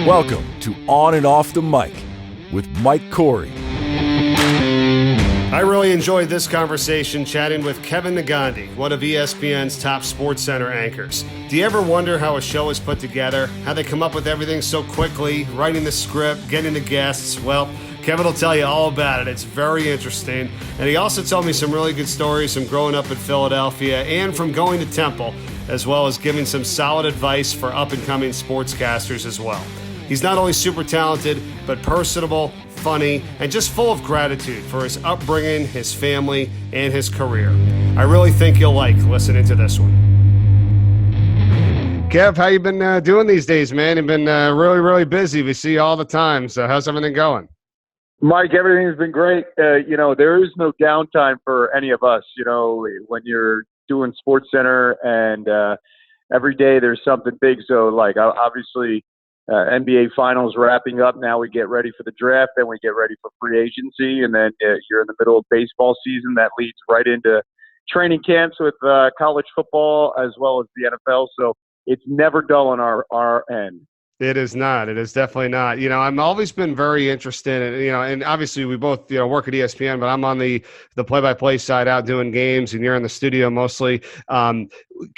Welcome to On and Off the Mic with Mike Corey. I really enjoyed this conversation chatting with Kevin Negandhi, one of ESPN's top SportsCenter anchors. Do you ever wonder how a show is put together, how they come up with everything so quickly, writing the script, getting the guests? Well, Kevin will tell you all about it. It's very interesting. And he also told me some really good stories from growing up in Philadelphia and from going to Temple, as well as giving some solid advice for up-and-coming sportscasters as well. He's not only super talented, but personable, funny, and just full of gratitude for his upbringing, his family, and his career. I really think you'll like listening to this one. Kev, how you been doing these days, man? You've been really busy. We see you all the time. So how's everything going? Mike, everything's been great. There is no downtime for any of us, when you're doing SportsCenter and every day there's something big. So, obviously, NBA Finals wrapping up. Now we get ready for the draft, then we get ready for free agency, and then you're in the middle of baseball season. That leads right into training camps with college football as well as the NFL. So it's never dull on our end. It is not. It is definitely not. I've always been very interested in, and obviously we both, work at ESPN, but I'm on the play-by-play side out doing games and you're in the studio mostly. Can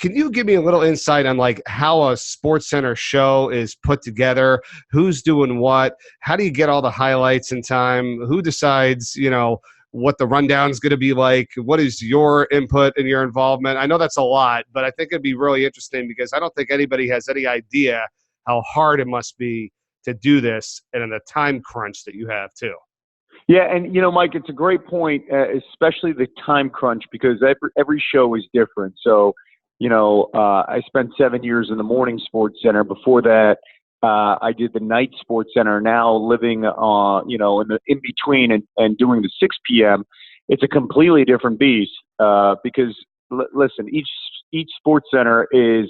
you give me a little insight on how a SportsCenter show is put together? Who's doing what? How do you get all the highlights in time? Who decides, what the rundown is going to be like? What is your input and your involvement? I know that's a lot, but I think it'd be really interesting because I don't think anybody has any idea how hard it must be to do this and in the time crunch that you have too. Yeah, and Mike, it's a great point, especially the time crunch, because every show is different. So, I spent 7 years in the morning SportsCenter. Before that, I did the night SportsCenter. Now living, in between and doing the 6 p.m., it's a completely different beast because listen, each SportsCenter is.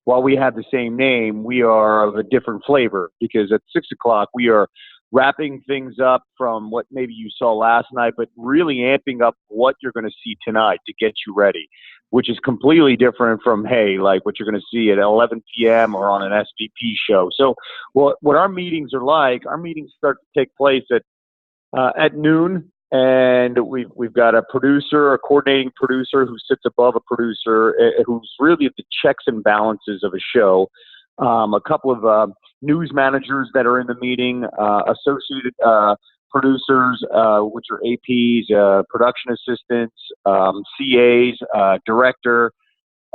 While we have the same name, we are of a different flavor because at 6 o'clock, we are wrapping things up from what maybe you saw last night, but really amping up what you're going to see tonight to get you ready, which is completely different from, what you're going to see at 11 p.m. or on an SVP show. So what our meetings are like, our meetings start to take place at noon. And we've got a coordinating producer who sits above a producer who's really the checks and balances of a show. A couple of news managers that are in the meeting, associated producers, which are APs, production assistants, CAs, director,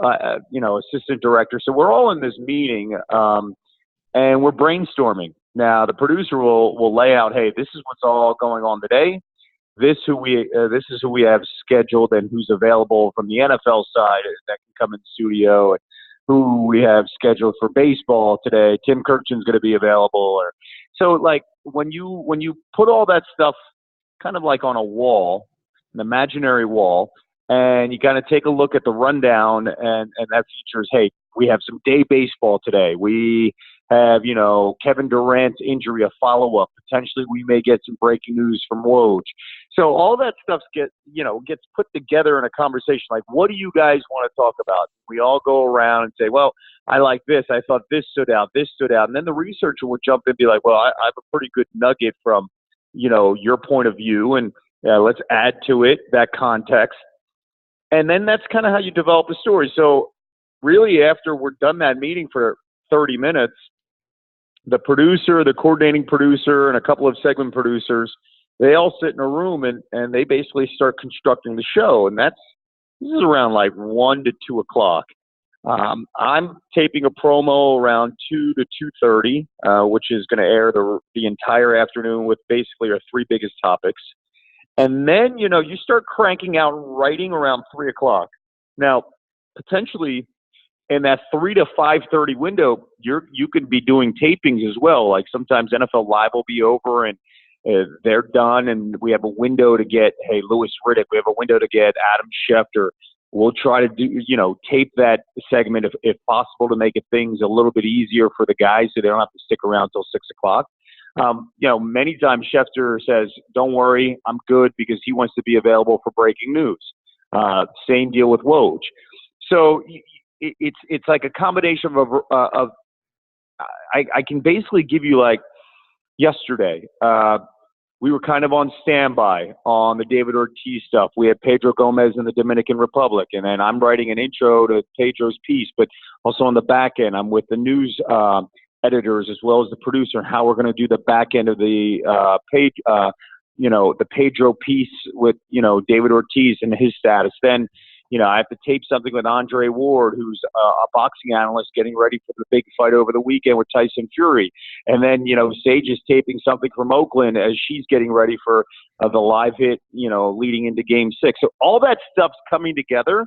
assistant director. So we're all in this meeting, and we're brainstorming. Now the producer will lay out, hey, this is what's all going on today. This is who we have scheduled and who's available from the NFL side that can come in the studio, and who we have scheduled for baseball today. Tim Kirchin's going to be available. So when you put all that stuff kind of like on a wall, an imaginary wall, and you kind of take a look at the rundown and that features, hey, we have some day baseball today. We have, Kevin Durant's injury, a follow-up. Potentially we may get some breaking news from Woj. So all that stuff gets put together in a conversation. Like, what do you guys want to talk about? We all go around and say, well, I like this. I thought this stood out. And then the researcher will jump in and be like, well, I have a pretty good nugget from, your point of view. And let's add to it that context. And then that's kind of how you develop a story. So really, after we're done that meeting for 30 minutes, the producer, the coordinating producer, and a couple of segment producers, they all sit in a room and they basically start constructing the show. And this is around 1 to 2 o'clock. I'm taping a promo around 2 to 2:30, which is going to air the entire afternoon with basically our 3 biggest topics. And then, you start cranking out writing around 3 o'clock. Now, potentially in that 3 to 5:30 window, you could be doing tapings as well. Like sometimes NFL Live will be over and they're done, and we have a window to get, hey, Louis Riddick. We have a window to get Adam Schefter. We'll try to do, tape that segment if possible to make things a little bit easier for the guys so they don't have to stick around till 6 o'clock. Many times Schefter says, don't worry, I'm good, because he wants to be available for breaking news. Same deal with Woj. So it's like a combination of I can basically give you like yesterday. We were kind of on standby on the David Ortiz stuff. We had Pedro Gomez in the Dominican Republic, and then I'm writing an intro to Pedro's piece, but also on the back end, I'm with the news editors as well as the producer, and how we're going to do the back end of the the Pedro piece with, David Ortiz and his status. Then, I have to tape something with Andre Ward, who's a boxing analyst getting ready for the big fight over the weekend with Tyson Fury. And then, Sage is taping something from Oakland as she's getting ready for the live hit, leading into Game 6. So all that stuff's coming together.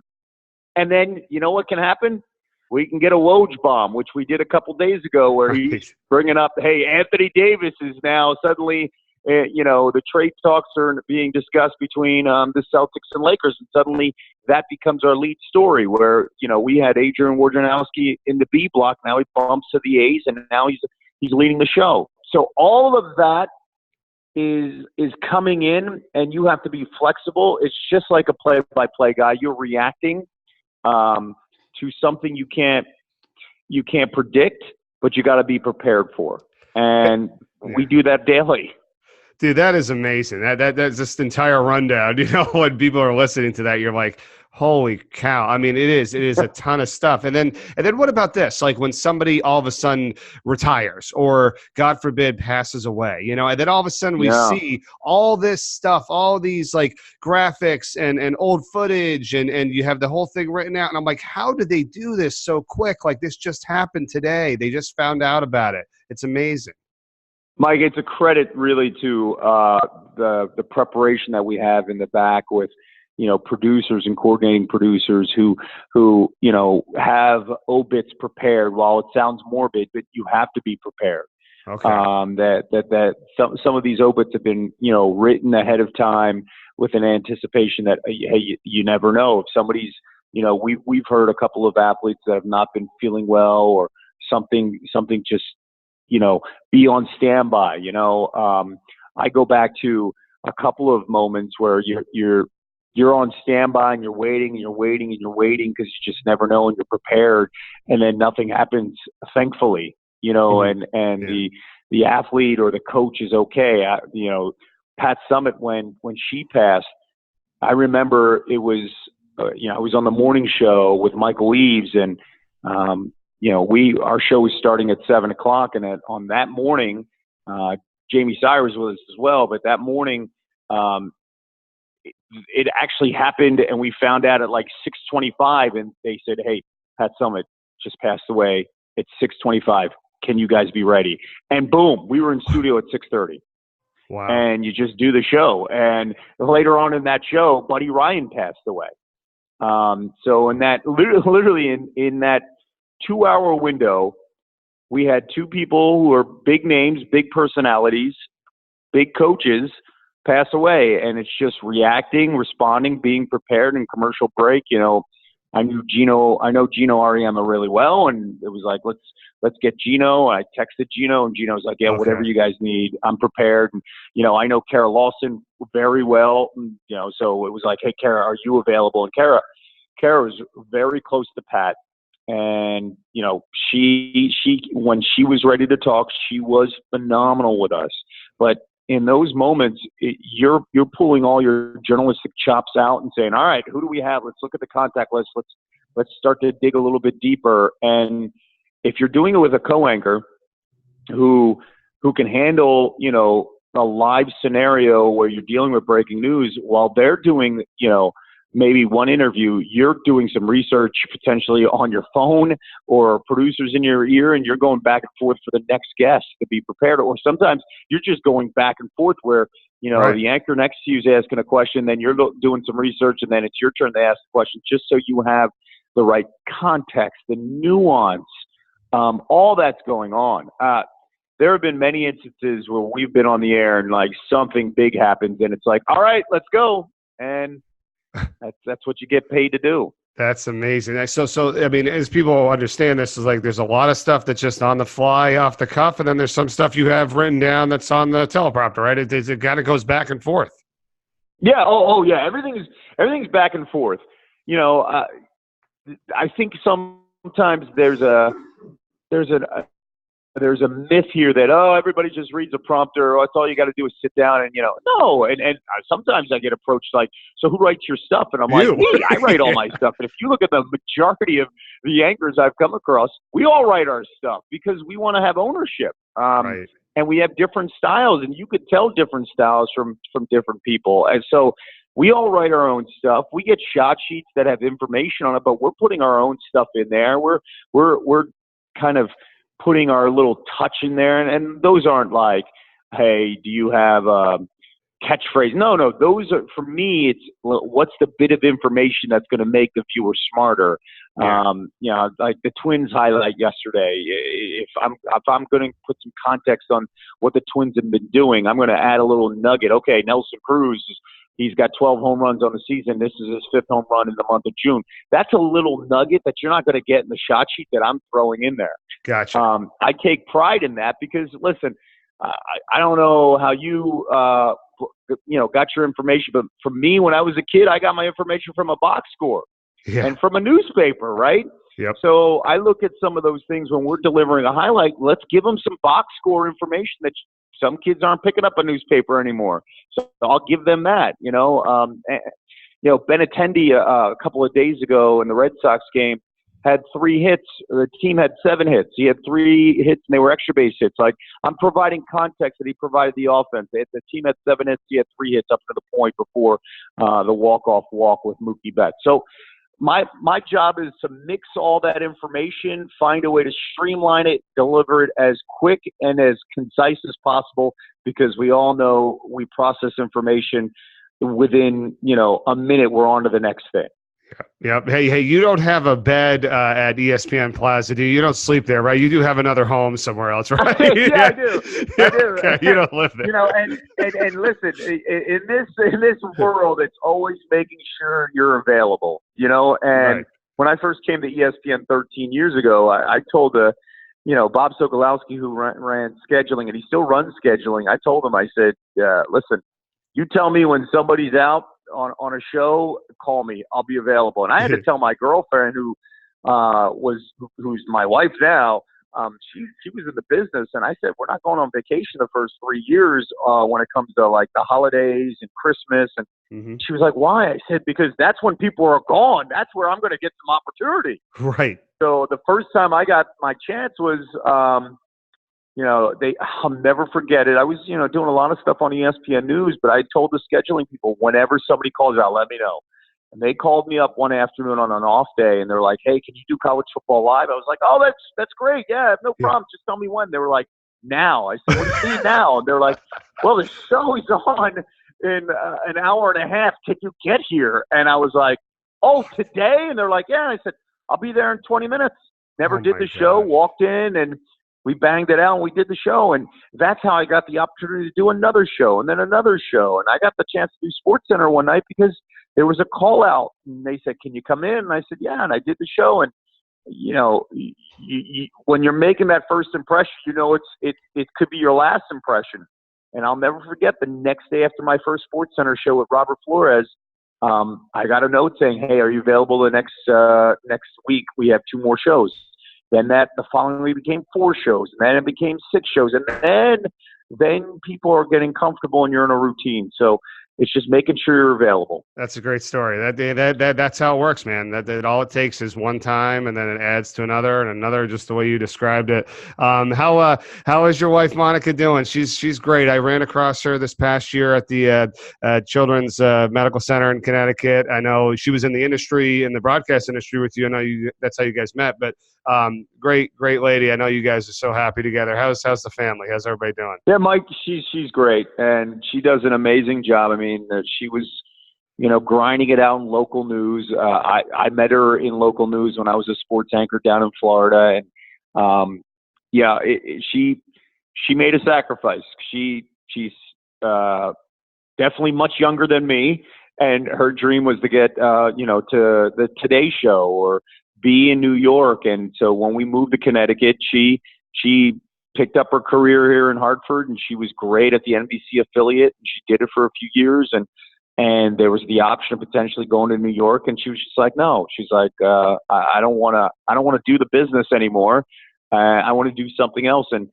And then, what can happen? We can get a Woj bomb, which we did a couple days ago, where he's bringing up, hey, Anthony Davis is now suddenly – the trade talks are being discussed between the Celtics and Lakers, and suddenly that becomes our lead story where, we had Adrian Wojnarowski in the B block. Now he bumps to the A's, and now he's leading the show. So all of that is coming in, and you have to be flexible. It's just like a play-by-play guy. You're reacting to something you can't predict, but you got to be prepared for. And we do that daily. Dude, that is amazing. That's just entire rundown. When people are listening to that, you're like, holy cow. I mean, it is a ton of stuff. And then what about this? Like when somebody all of a sudden retires or, God forbid, passes away, and then all of a sudden we see all this stuff, all these like graphics and old footage, and you have the whole thing written out. And I'm like, how did they do this so quick? Like this just happened today. They just found out about it. It's amazing. Mike, it's a credit really to the preparation that we have in the back with, producers and coordinating producers who have obits prepared. While it sounds morbid, but you have to be prepared. Okay. That some of these obits have been, written ahead of time with an anticipation that, hey, you never know if somebody's, we've heard a couple of athletes that have not been feeling well or something just, be on standby. I go back to a couple of moments where you're on standby and you're waiting because you just never know and you're prepared, and then nothing happens, thankfully, and the athlete or the coach is okay. Pat Summitt, when she passed, I remember it was, I was on the morning show with Michael Eaves, and our show was starting at 7:00, and on that morning, Jamie Cyrus was as well. But that morning, it actually happened, and we found out at like 6:25, and they said, "Hey, Pat Summitt just passed away. It's 6:25. Can you guys be ready?" And boom, we were in studio at 6:30. Wow! And you just do the show, and later on in that show, Buddy Ryan passed away. So in that literally in that 2-hour window, we had two people who are big names, big personalities, big coaches pass away, and it's just reacting, responding, being prepared. In commercial break, I know Gino Ariema really well, and it was like, let's get Gino. I texted Gino, and Gino's like, yeah, okay, whatever you guys need, I'm prepared. And I know Kara Lawson very well, and, so it was like, hey, Kara, are you available? And Kara was very close to Pat. And, she when she was ready to talk, she was phenomenal with us. But in those moments, you're pulling all your journalistic chops out and saying, all right, who do we have? Let's look at the contact list. Let's start to dig a little bit deeper. And if you're doing it with a co-anchor who can handle, a live scenario where you're dealing with breaking news while they're doing, maybe one interview, you're doing some research potentially on your phone or producers in your ear, and you're going back and forth for the next guest to be prepared. Or sometimes you're just going back and forth where, right, the anchor next to you is asking a question, then you're doing some research, and then it's your turn to ask the question, just so you have the right context, the nuance, all that's going on. There have been many instances where we've been on the air and like something big happens, and it's like, all right, let's go. And that's what you get paid to do. That's amazing. So I mean, as people understand this, is like there's a lot of stuff that's just on the fly, off the cuff, and then there's some stuff you have written down that's on the teleprompter, right? It kind of goes back and forth. Yeah. Oh yeah. Everything's back and forth. I think sometimes there's an there's a myth here that, everybody just reads a prompter. That's all you got to do is sit down and, no. And sometimes I get approached like, so who writes your stuff? And I'm like, me, I write all my stuff. And if you look at the majority of the anchors I've come across, we all write our stuff because we want to have ownership. Right. And we have different styles, and you could tell different styles from different people. And so we all write our own stuff. We get shot sheets that have information on it, but we're putting our own stuff in there. We're kind of putting our little touch in there, and those aren't like, hey, do you have a catchphrase? No, those are, for me, it's what's the bit of information that's going to make the viewer smarter. Yeah. Like the Twins highlight yesterday. If I'm going to put some context on what the Twins have been doing, I'm going to add a little nugget. Okay, Nelson Cruz, he's got 12 home runs on the season. This is his 5th home run in the month of June. That's a little nugget that you're not going to get in the shot sheet that I'm throwing in there. Gotcha. I take pride in that because, listen, I don't know how you, got your information, but for me, when I was a kid, I got my information from a box score and from a newspaper, right? Yep. So I look at some of those things when we're delivering a highlight. Let's give them some box score information that some kids aren't picking up a newspaper anymore. So I'll give them that, Benintendi a couple of days ago in the Red Sox game had 3 hits. The team had 7 hits. He had 3 hits, and they were extra base hits. Like, I'm providing context that he provided the offense. The team had 7 hits. He had 3 hits up to the point before the walk-off walk with Mookie Betts. So my job is to mix all that information, find a way to streamline it, deliver it as quick and as concise as possible, because we all know we process information within, a minute, we're on to the next thing. Yep. Hey, you don't have a bed at ESPN Plaza, do you? You don't sleep there, right? You do have another home somewhere else, right? Yeah, I do. Okay. You don't live there. And listen, in this world, it's always making sure you're available, and Right. When I first came to ESPN 13 years ago, I told Bob Sokolowski, who ran scheduling, and he still runs scheduling. I told him, I said, listen, you tell me when somebody's out on a show, call me. I'll be available. And I had to tell my girlfriend, who's my wife now. She was in the business, and I said, we're not going on vacation the first 3 years when it comes to like the holidays and Christmas. And she was like, why? I said, because that's when people are gone. That's where I'm going to get some opportunity. Right. So the first time I got my chance was, I'll never forget it. I was, doing a lot of stuff on ESPN News, but I told the scheduling people, whenever somebody calls out, let me know. And they called me up one afternoon on an off day, and they're like, hey, can you do college football live? I was like, oh, that's great. Yeah, no problem. Just tell me when. They were like, now. I said, what do you mean now? And they're like, well, the show is on in an hour and a half. Can you get here? And I was like, oh, today? And they're like, yeah. And I said, I'll be there in 20 minutes. Never did the show, walked in, and we banged it out and we did the show. And that's how I got the opportunity to do another show and then another show. And I got the chance to do SportsCenter one night because there was a call out and they said, can you come in? And I said, yeah. And I did the show. And, when you're making that first impression, it could be your last impression. And I'll never forget the next day after my first SportsCenter show with Robert Flores, I got a note saying, hey, are you available the next week? We have 2 more shows. Then the following week became 4 shows, and then it became 6 shows, and then people are getting comfortable and you're in a routine. So it's just making sure you're available. That's a great story. That's how it works, man. That all it takes is one time, and then it adds to another and another, just the way you described it. How is your wife Monica doing? She's great. I ran across her this past year at the Children's Medical Center in Connecticut. I know she was in the industry, in the broadcast industry with you. I know that's how you guys met, but great lady. I know you guys are so happy together. How's the family? How's everybody doing? Yeah, Mike, she's great, and she does an amazing job. I mean, she was, grinding it out in local news. I met her in local news when I was a sports anchor down in Florida, and she made a sacrifice. She's definitely much younger than me, and her dream was to get to the Today Show or be in New York. And so when we moved to Connecticut, she picked up her career here in Hartford, and she was great at the NBC affiliate. And she did it for a few years, and there was the option of potentially going to New York. And she was just like, no. She's like, I don't want to do the business anymore. I want to do something else. And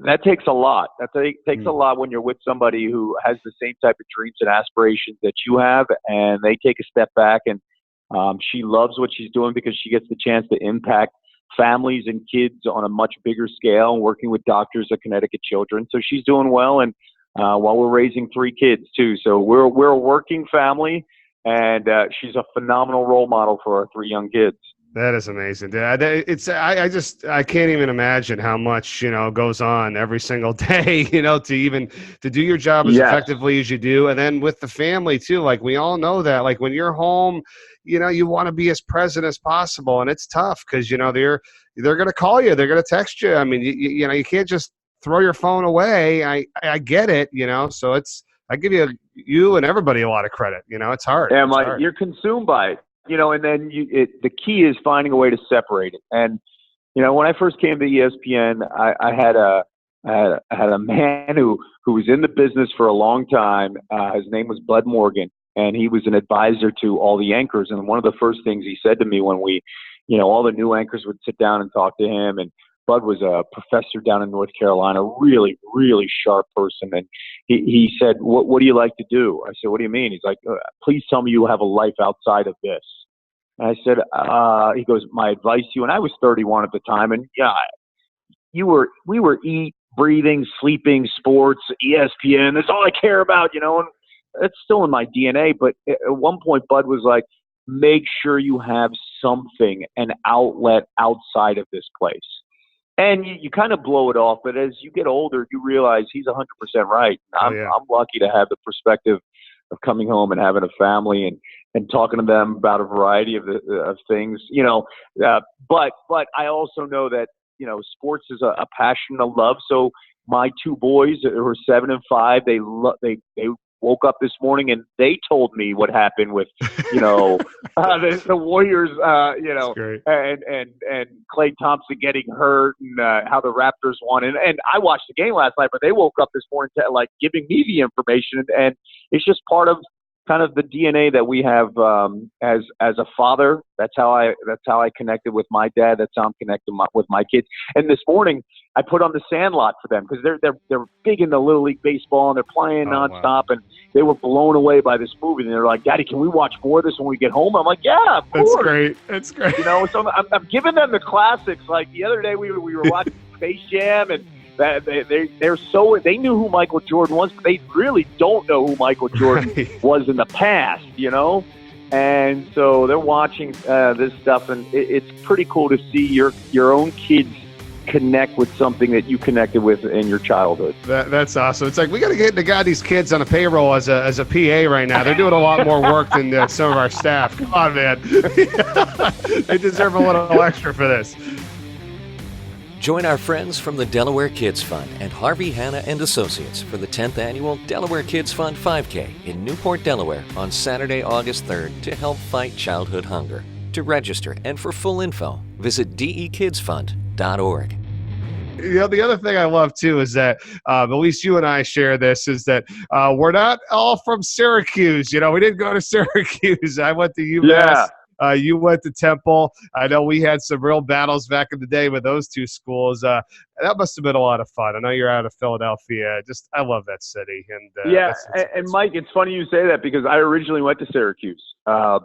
that takes a lot. Takes a lot when you're with somebody who has the same type of dreams and aspirations that you have, and they take a step back. And she loves what she's doing because she gets the chance to impact families and kids on a much bigger scale, working with doctors of Connecticut children. So she's doing well, and while we're raising 3 kids too. So we're a working family, and she's a phenomenal role model for our 3 young kids. That is amazing, Dad. I can't even imagine how much, goes on every single day, to do your job as effectively as you do. And then with the family too, like we all know that, like when you're home, you want to be as present as possible. And it's tough because, they're going to call you, they're going to text you. I mean, you can't just throw your phone away. I get it, so I give you and everybody a lot of credit. It's hard. Yeah, hard. You're consumed by it. And then the key is finding a way to separate it. And, when I first came to ESPN, I had a man who was in the business for a long time. His name was Bud Morgan, and he was an advisor to all the anchors. And one of the first things he said to me when we, all the new anchors would sit down and talk to him, and Bud was a professor down in North Carolina, really, really sharp person. And he said, what do you like to do? I said, what do you mean? He's like, please tell me you have a life outside of this. And I said, he goes, my advice to you, and I was 31 at the time, and we were eat, breathing, sleeping, sports, ESPN. That's all I care about, and that's still in my DNA. But at one point, Bud was like, make sure you have something, an outlet outside of this place. And you kind of blow it off, but as you get older, you realize he's 100% right. I'm lucky to have the perspective of coming home and having a family and talking to them about a variety of things, but I also know that, sports is a passion, a love. So my 2 boys who are 7 and 5, they woke up this morning and they told me what happened with, the Warriors, and Klay Thompson getting hurt and how the Raptors won. And I watched the game last night, but they woke up this morning to giving me the information, and it's just part of kind of the DNA that we have as a father. That's how I connected with my dad. That's how I'm connected with my kids. And this morning I put on the Sandlot for them because they're big into Little League baseball and they're playing nonstop. Wow. And they were blown away by this movie. And they're like, Daddy, can we watch more of this when we get home? I'm like, yeah, of course. That's great. So I'm giving them the classics. Like the other day we were watching Space Jam, and they knew who Michael Jordan was, but they really don't know who Michael Jordan was in the past, And so they're watching this stuff, and it's pretty cool to see your own kids connect with something that you connected with in your childhood. That's awesome. It's like we got to get Negandhi's kids on a payroll as a PA right now. They're doing a lot more work than some of our staff. Come on, man. They deserve a little extra for this. Join our friends from the Delaware Kids Fund and Harvey Hanna and Associates for the 10th Annual Delaware Kids Fund 5K in Newport, Delaware on Saturday, August 3rd to help fight childhood hunger. To register and for full info, visit dekidsfund.org. The other thing I love, too, is that, at least you and I share this, is that we're not all from Syracuse. We didn't go to Syracuse. I went to UMass. Yeah. You went to Temple. I know we had some real battles back in the day with those 2 schools. That must have been a lot of fun. I know you're out of Philadelphia. I love that city. And and Mike, it's funny you say that because I originally went to Syracuse. I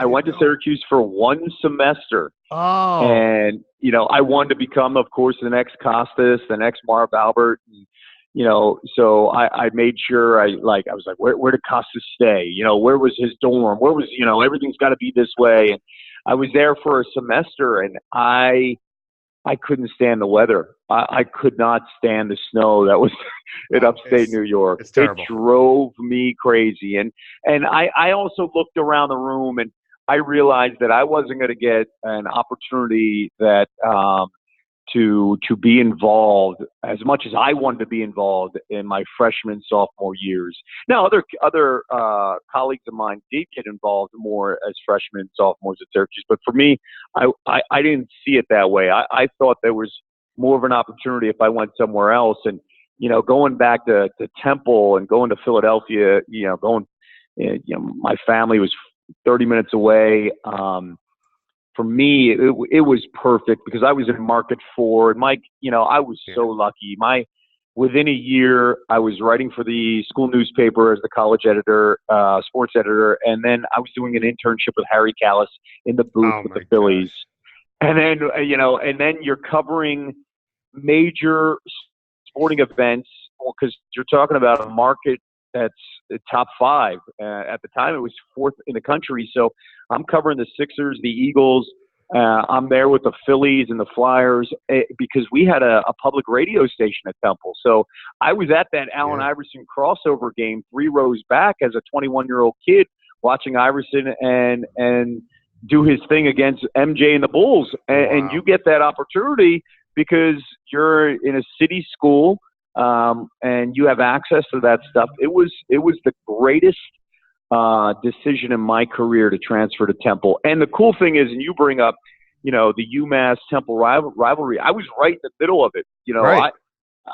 went to Syracuse for 1 semester. Oh. And, I wanted to become, of course, the next Costas, the next Marv Albert. And, so I made sure I was like, where did Costas stay? Where was his dorm? Where was, everything's got to be this way. And I was there for a semester, and I couldn't stand the weather. I could not stand the snow that was in upstate New York. It's terrible. It drove me crazy. And I also looked around the room, and I realized that I wasn't going to get an opportunity that to be involved as much as I wanted to be involved in my freshman and sophomore years. Now, other colleagues of mine did get involved more as freshmen and sophomores at Syracuse, but for me, I didn't see it that way. I thought there was more of an opportunity if I went somewhere else. And going back to Temple and going to Philadelphia, my family was 30 minutes away. for me, it was perfect because I was in market 4. And Mike, I was so lucky. Within a year, I was writing for the school newspaper as the college editor, sports editor, and then I was doing an internship with Harry Callis in the booth with the Phillies. And then, and then you're covering major sporting events because you're talking about a market that's the top 5. At the time, it was 4th in the country. So I'm covering the Sixers, the Eagles. I'm there with the Phillies and the Flyers because we had a public radio station at Temple. So I was at that Allen Iverson crossover game 3 rows back as a 21-year-old kid watching Iverson and do his thing against MJ and the Bulls. And you get that opportunity because you're in a city school and you have access to that stuff. It was the greatest decision in my career to transfer to Temple. And the cool thing is, and you bring up, the UMass Temple rivalry. I was right in the middle of it. Right.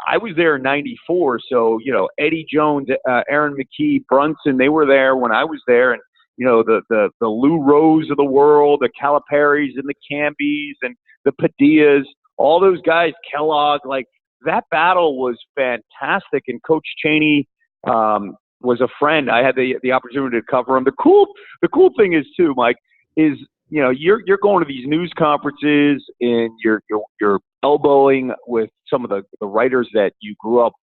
I was there in '94. So, Eddie Jones, Aaron McKee, Brunson, they were there when I was there. And, the Lou Rose of the world, the Caliparis and the Cambies and the Padillas, all those guys, Kellogg, like that battle was fantastic. And Coach Chaney, was a friend. I had the opportunity to cover him. The cool thing is too, Mike, is you're going to these news conferences and you're elbowing with some of the writers that you grew up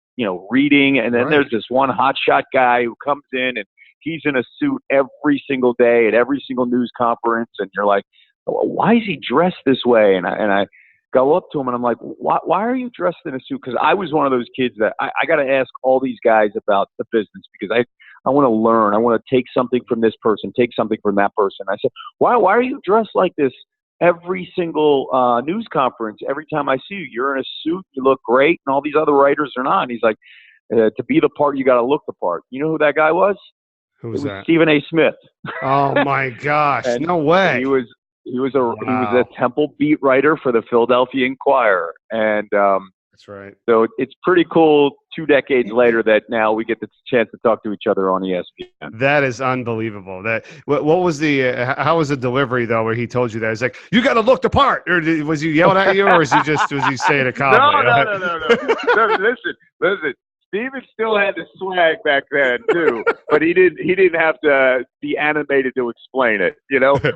reading, and then there's this one hotshot guy who comes in and he's in a suit every single day at every single news conference, and you're like, why is he dressed this way? And I go up to him and I'm like, why are you dressed in a suit? Because I was one of those kids that I got to ask all these guys about the business because I want to learn. I want to take something from this person, take something from that person. I said, why are you dressed like this every single news conference? Every time I see you, you're in a suit, you look great, and all these other writers are not. And he's like, to be the part, you got to look the part. You know who that guy was? Who was that? Stephen A. Smith. Oh my gosh! No way. He was a Temple beat writer for the Philadelphia Inquirer, and that's right. So it's pretty cool. 2 decades later, that now we get the chance to talk to each other on ESPN. That is unbelievable. What was how was the delivery though, where he told you that? It's like, you got to look the part, or was he yelling at you, or was he saying a cowboy? No. Listen. Steven still had the swag back then too, but he didn't have to be animated to explain it,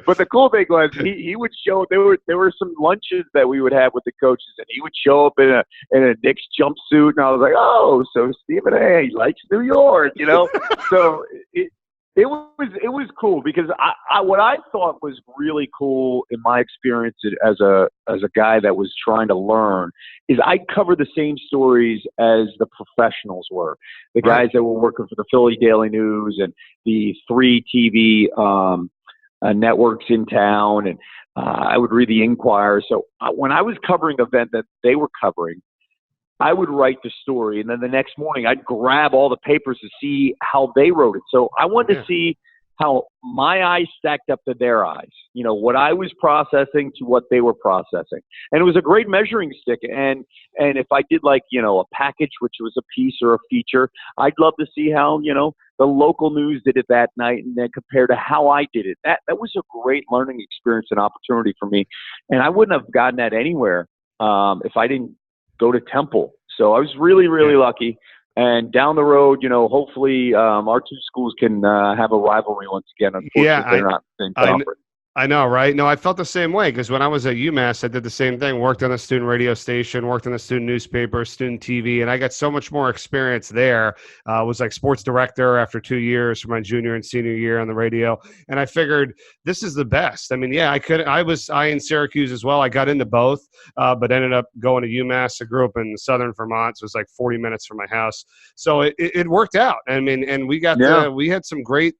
But the cool thing was he would show. There were some lunches that we would have with the coaches, and he would show up in a Knicks jumpsuit, and I was like, oh, so Steven A. he likes New York, So it was cool because what I thought was really cool in my experience as a guy that was trying to learn is I covered the same stories as the professionals were. The guys that were working for the Philly Daily News and the 3 TV networks in town, and I would read the Inquirer. So when I was covering an event that they were covering, I would write the story, and then the next morning I'd grab all the papers to see how they wrote it. So I wanted to see how my eyes stacked up to their eyes, what I was processing to what they were processing. And it was a great measuring stick. And if I did a package, which was a piece or a feature, I'd love to see how, the local news did it that night and then compared to how I did it. That was a great learning experience and opportunity for me. And I wouldn't have gotten that anywhere if I didn't go to Temple. So I was really, really lucky. And down the road, hopefully our 2 schools can have a rivalry once again. Unfortunately, they're not the same conference. I know, right? No, I felt the same way because when I was at UMass, I did the same thing. Worked on a student radio station, worked on a student newspaper, student TV, and I got so much more experience there. Was like sports director after 2 years for my junior and senior year on the radio, and I figured this is the best. I mean, I was in Syracuse as well. I got into both, but ended up going to UMass. I grew up in southern Vermont, so it was like 40 minutes from my house. So it worked out. I mean, and we had some great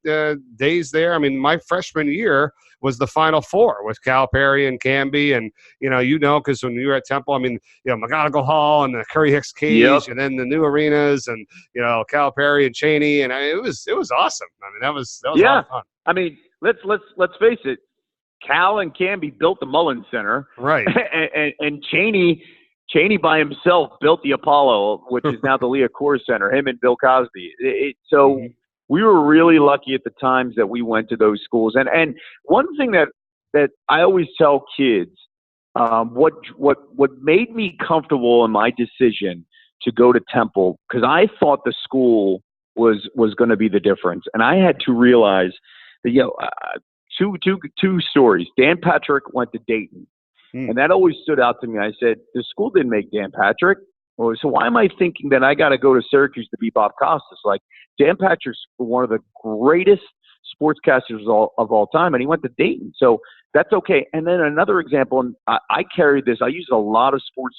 days there. I mean, my freshman year was the Final Four with Calipari and Camby, and because when you were at Temple, I mean, McGonigal Hall and the Curry Hicks Cage, and then the new arenas, and Calipari and Chaney, and it was awesome. I mean, that was a lot of fun. I mean, let's face it, Cal and Camby built the Mullins Center, right? and Chaney by himself built the Apollo, which is now the Leah Kors Center. Him and Bill Cosby. We were really lucky at the times that we went to those schools. And one thing that that I always tell kids, what made me comfortable in my decision to go to Temple, because I thought the school was going to be the difference, and I had to realize that two stories. Dan Patrick went to Dayton, and that always stood out to me. I said, the school didn't make Dan Patrick. Well, so why am I thinking that I got to go to Syracuse to be Bob Costas? Like, Dan Patrick's one of the greatest sportscasters of all time, and he went to Dayton. So that's okay. And then another example, and I carry this. I use a lot of sports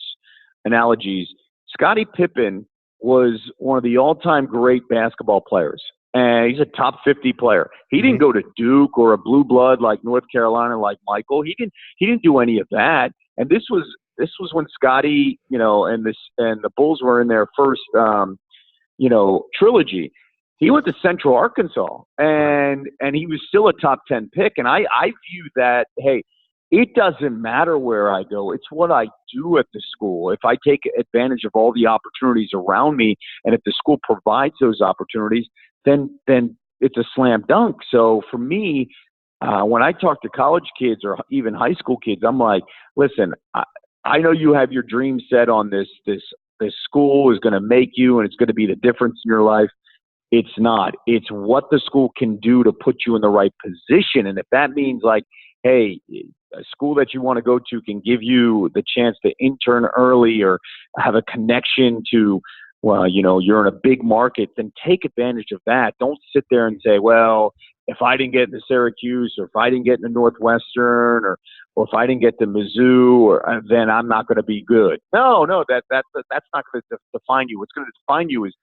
analogies. Scottie Pippen was one of the all-time great basketball players, and he's a top 50 player. He didn't go to Duke or a blue blood like North Carolina like Michael. He didn't do any of that. And this was when Scottie, and the Bulls were in their first, trilogy. He went to Central Arkansas, and he was still a top 10 pick. And I view that, hey, it doesn't matter where I go. It's what I do at the school. If I take advantage of all the opportunities around me, and if the school provides those opportunities, then it's a slam dunk. So for me, when I talk to college kids or even high school kids, I'm like, listen, I know you have your dream set on this school is going to make you, and it's going to be the difference in your life. It's not. It's what the school can do to put you in the right position. And if that means like, hey, a school that you want to go to can give you the chance to intern early or have a connection to, well, you're in a big market, then take advantage of that. Don't sit there and say, well, if I didn't get into Syracuse, or if I didn't get into Northwestern, or if I didn't get to Mizzou, then I'm not going to be good. No, that's not going to define you. What's going to define you is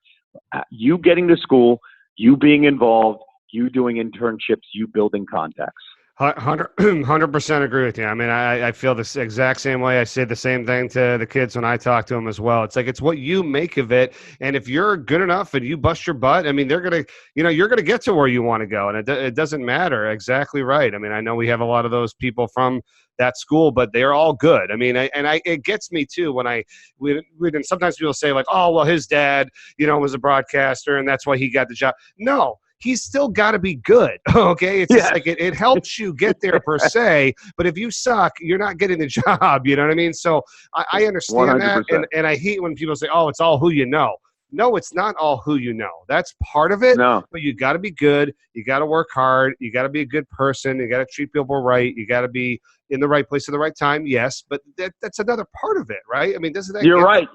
you getting to school, you being involved, you doing internships, you building contacts. 100% agree with you. I mean, I feel the exact same way. I say the same thing to the kids when I talk to them as well. It's like, it's what you make of it. And if you're good enough and you bust your butt, I mean, they're going to, you're going to get to where you want to go. And it doesn't matter. Exactly right. I mean, I know we have a lot of those people from that school, but they're all good. I mean, it gets me too when sometimes people say like, oh, well, his dad, was a broadcaster and that's why he got the job. No. He's still got to be good, okay? It's just like it helps you get there per se, but if you suck, you're not getting the job, you know what I mean? So I understand 100%. That, and I hate when people say, oh, it's all who you know. No, it's not all who you know. That's part of it, but you got to be good. You got to work hard. You got to be a good person. You got to treat people right. You got to be in the right place at the right time, yes, but that's another part of it, right? I mean, doesn't that You're right.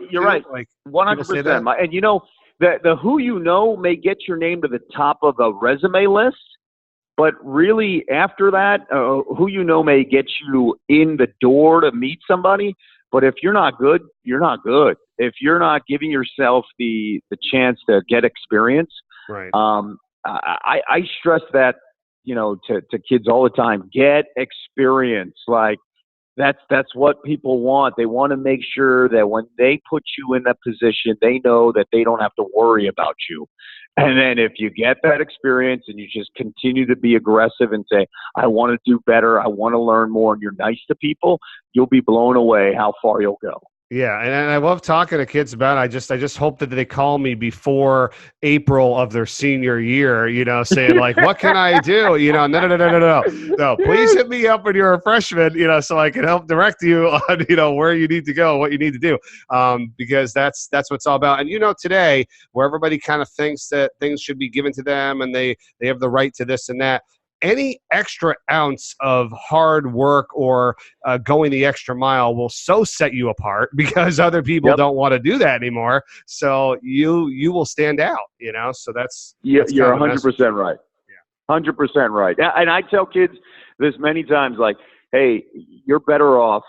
Like 100%. And the who you know may get your name to the top of a resume list, but really after that, who you know may get you in the door to meet somebody. But if you're not good, you're not good. If you're not giving yourself the chance to get experience, right? I stress that to kids all the time. Get experience. Like that's what people want. They want to make sure that when they put you in that position, they know that they don't have to worry about you. And then if you get that experience and you just continue to be aggressive and say, I want to do better, I want to learn more, and you're nice to people, you'll be blown away how far you'll go. Yeah, and I love talking to kids about it. I just hope that they call me before April of their senior year, saying like, what can I do? No, please hit me up when you're a freshman, so I can help direct you on, where you need to go, what you need to do, because that's what it's all about. And, today, where everybody kind of thinks that things should be given to them and they have the right to this and that, any extra ounce of hard work or going the extra mile will so set you apart because other people don't want to do that anymore. So you will stand out, so that's you're 100% right. Yeah. 100% right. And I tell kids this many times, like, hey, you're better off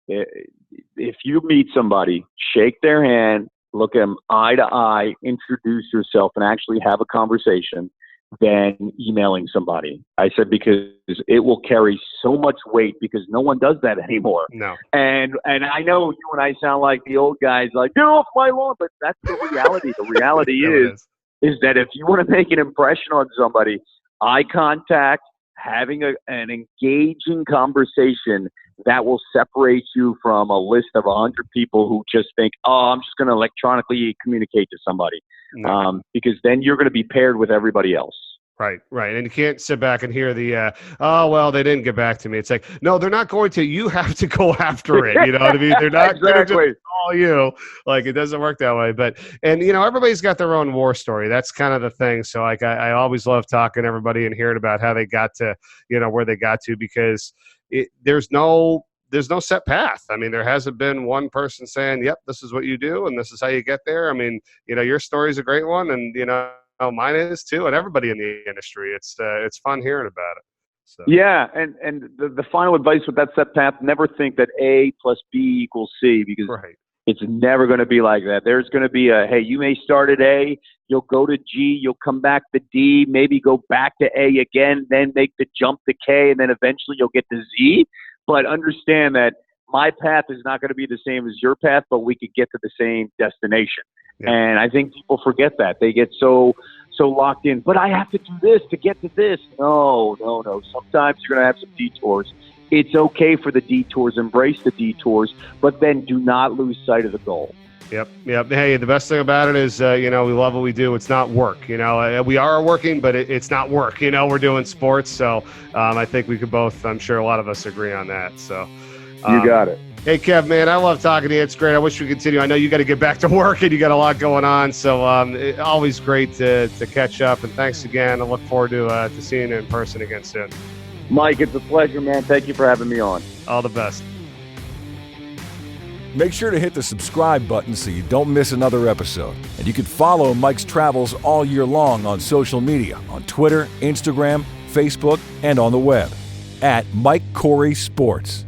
if you meet somebody, shake their hand, look at them eye to eye, introduce yourself, and actually have a conversation than emailing somebody. I said, because it will carry so much weight because no one does that anymore. No. And I know you and I sound like the old guys, like, get off my lawn, but that's the reality. The reality is that if you want to make an impression on somebody, eye contact, having an engaging conversation, that will separate you from a list of 100 people who just think, oh, I'm just going to electronically communicate to somebody. No. Because then you're going to be paired with everybody else. Right. And you can't sit back and hear the, oh, well, they didn't get back to me. It's like, no, they're not going to. You have to go after it. You know what I mean? They're not going to just call you. Like, it doesn't work that way. But, and, everybody's got their own war story. That's kind of the thing. So, like, I always love talking to everybody and hearing about how they got to, where they got to, because there's no set path. I mean, there hasn't been one person saying, yep, this is what you do and this is how you get there. I mean, your story's a great one, and, mine is too, and everybody in the industry. It's fun hearing about it. So. Yeah, and the final advice with that set path: never think that A plus B equals C, because it's never going to be like that. There's going to be hey, you may start at A, you'll go to G, you'll come back to D, maybe go back to A again, then make the jump to K, and then eventually you'll get to Z. But understand that my path is not going to be the same as your path, but we could get to the same destination. Yeah. And I think people forget that. They get so locked in, but I have to do this to get to this. No. Sometimes you're going to have some detours. It's okay for the detours. Embrace the detours, but then do not lose sight of the goal. Yep. Hey, the best thing about it is, we love what we do. It's not work. We are working, but it's not work. We're doing sports. So I think we could both, I'm sure a lot of us agree on that. So you got it. Hey, Kev, man, I love talking to you. It's great. I wish we could continue. I know you got to get back to work and you got a lot going on. So always great to catch up. And thanks again. I look forward to seeing you in person again soon. Mike, it's a pleasure, man. Thank you for having me on. All the best. Make sure to hit the subscribe button so you don't miss another episode. And you can follow Mike's travels all year long on social media, on Twitter, Instagram, Facebook, and on the web at Mike Corey Sports.